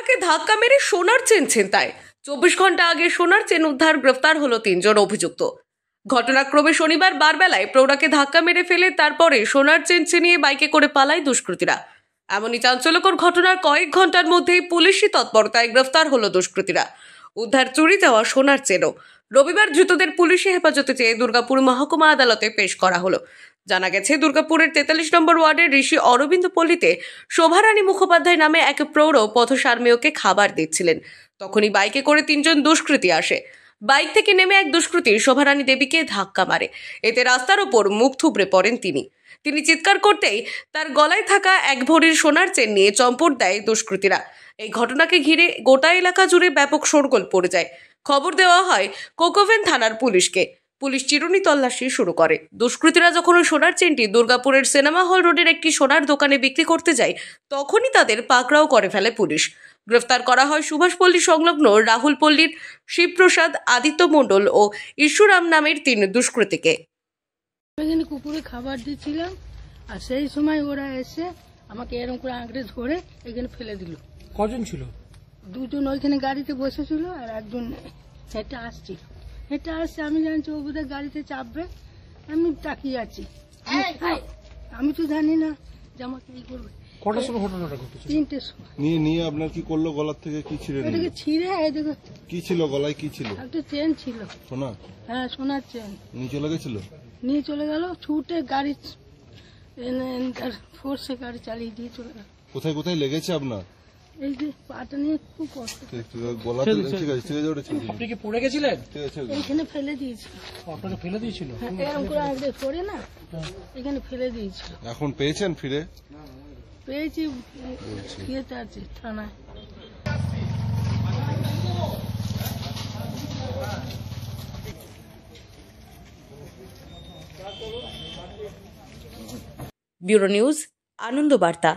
প্রৌঢ়াকে ধাক্কা মেরে সোনার চেন ছিনতাই। 24 ঘন্টা আগে সোনার চেন উদ্ধার, গ্রেফতার হলো 3 জন অভিযুক্ত। ঘটনাক্রমে শনিবার বারবেলায় প্রৌঢ়াকে ধাক্কা মেরে ফেলে তারপরে সোনার চেন ছিনিয়ে বাইকে করে পালায় দুষ্কৃতীরা। এমনই চাঞ্চল্যকর ঘটনার কয়েক ঘন্টার মধ্যেই পুলিশি তৎপরতায় গ্রেফতার হলো দুষ্কৃতীরা। উদ্ধার চুরি যাওয়া সোনার চেনও। রবিবার ধৃতদের পুলিশি হেফাজতে চেয়ে দুর্গাপুর মহকুমা আদালতে পেশ করা হলো। জানা গেছে, দুর্গাপুরের 43 নম্বর ওয়ার্ডের ঋষি অরবিন্দ পল্লীতে শোভারানী মুখোপাধ্যায় নামে এক প্রৌঢ় পথসারমেয়কে খাবার দিচ্ছিলেন। তখনই বাইকে করে 3 জন দুষ্কৃতী আসে। বাইক থেকে নেমে এক দুষ্কৃতী শোভারানী দেবীকে ধাক্কা মারে। এতে রাস্তার ওপর মুখ থুবড়ে পড়েন তিনি চিৎকার করতেই তার গলায় থাকা 1 ভরির সোনার চেন নিয়ে চম্পট দেয় দুষ্কৃতীরা। এই ঘটনাকে ঘিরে গোটা এলাকা জুড়ে ব্যাপক শোরগোল পড়ে যায়। খবর দেওয়া হয় কোকোভেন থানার পুলিশকে। পুলিশ চিরুনি তল্লাশি শুরু করে। দুষ্কৃতীরা যখন ওই সোনার চেনটি দুর্গাপুরের সিনেমা হল রোডের একটি সোনার দোকানে বিক্রি করতে যায়, তখনই তাদের পাকড়াও করে ফেলে পুলিশ। গ্রেফতার করা হয় সুভাষপল্লী সংলগ্ন রাহুলপল্লীর শিবপ্রসাদ, আদিত্য মণ্ডল ও ঈশ্বরাম নামের 3 দুষ্কৃতীকে। এখানে কুকুরে খাবার দিচ্ছিলাম, আর সেই সময় ওরা এসে আমাকে এরকম করে আঁকড়ে ধরে এখানে ফেলে দিল। কজন ছিল? 2 জন ওইখানে গাড়িতে বসেছিল, আর একজন হেঁটে আসছে। আমি জানছি ও বোধহয় গাড়িতে চাপবে, আমি তাকিয়ে আছি। আমি তো জানি না যে আমাকে এই করবে। কটার সময় ঘটনাটা ঘটেছে? 3টের সময়। নিয়ে আপনার কি করলো? গলার থেকে কি ছিঁড়ে নিল? এটাকে ছিঁড়ে দেখো কি ছিল গলায়? কি ছিল? একটা চেন ছিল। সোনা? হ্যাঁ, সোনার চেন। নিয়ে চলে গেছিল? নিয়ে চলে গেল ছুটে, গাড়ি ফোর্সে গাড়ি চালিয়ে দিয়ে চলে গেল। কোথায় কোথায় লেগেছে আপনার? এই যে পাটা নিয়ে খুব কষ্ট। গলা ঠিক আছে ওটা ছিল। আপনি কি পড়ে গেছিলেন? ঠিক আছে। এইখানে ফেলে দিয়েছিল। আপনাকে ফেলে দিয়েছিল? এরকম করে আগে পড়ে না, এখানে ফেলে দিয়েছিল। এখন পেয়েছেন ফিরে? পেয়েছি, ইয়েতে আছে থানায়। ব্যুরো নিউজ, আনন্দ বার্তা।